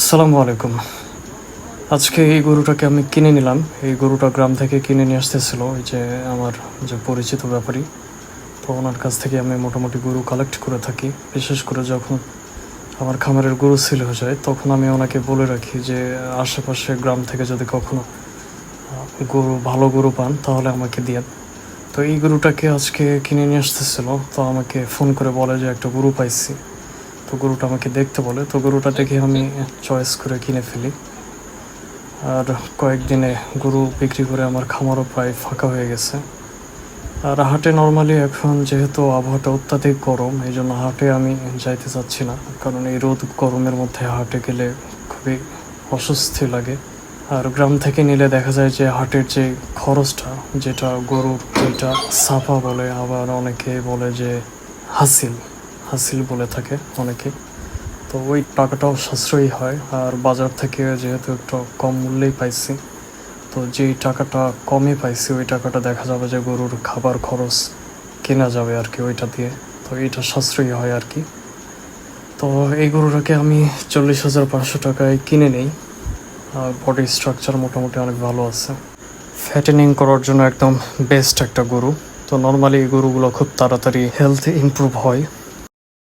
আসসালামু আলাইকুম। আজকে এই গরুটাকে আমি কিনে নিলাম। এই গরুটা গ্রাম থেকে কিনে নিয়ে আসতেছিল ওই যে আমার যে পরিচিত ব্যাপারী। তো ওনার কাছ থেকে আমি মোটামুটি গরু কালেক্ট করে থাকি। বিশেষ করে যখন আমার খামারের গরু সেল হয়ে যায় তখন আমি ওনাকে বলে রাখি যে আশেপাশে গ্রাম থেকে যদি কখনো গরু ভালো গরু পান তাহলে আমাকে দিয়েন। তো এই গরুটাকে আজকে কিনে নিয়ে আসতেছিল, তো আমাকে ফোন করে বলে যে একটা গরু পাইছি। তো গরুটা আমাকে দেখতে বলে, তো গরুটা দেখে আমি চয়েস করে কিনে ফেলি। আর কয়েকদিনে গরু বিক্রি করে আমার খামারও প্রায় ফাঁকা হয়ে গেছে। আর হাটে নর্মালি এখন যেহেতু আবহাওয়াটা অত্যাধিক গরম, এই জন্য হাটে আমি যাইতে চাচ্ছি না, কারণ এই রোদ গরমের মধ্যে হাটে গেলে খুবই অস্বস্তি লাগে। আর গ্রাম থেকে নিলে দেখা যায় যে হাটের যে খরচটা, যেটা গরুর যেটা সাফা বলে, আবার অনেকে বলে যে হাসিল হাসিল বলে থাকে অনেকে, তো ওই টাকাটাও সাশ্রয়ী হয়। আর বাজার থেকে যেহেতু একটু কম মূল্যেই পাইছি, তো যেই টাকাটা কমে পাইছি ওই টাকাটা দেখা যাবে যে গরুর খাবার খরচ কেনা যাবে আর কি ওইটা দিয়ে, তো এইটা সাশ্রয়ী হয় আর কি। তো এই গরুটাকে আমি 40,500 টাকায় কিনে নেই। আর বডি স্ট্রাকচার মোটামুটি অনেক ভালো আছে, ফ্যাটেনিং করার জন্য একদম বেস্ট একটা গরু। তো নর্মালি এই গরুগুলো খুব তাড়াতাড়ি হেলথ ইমপ্রুভ হয়।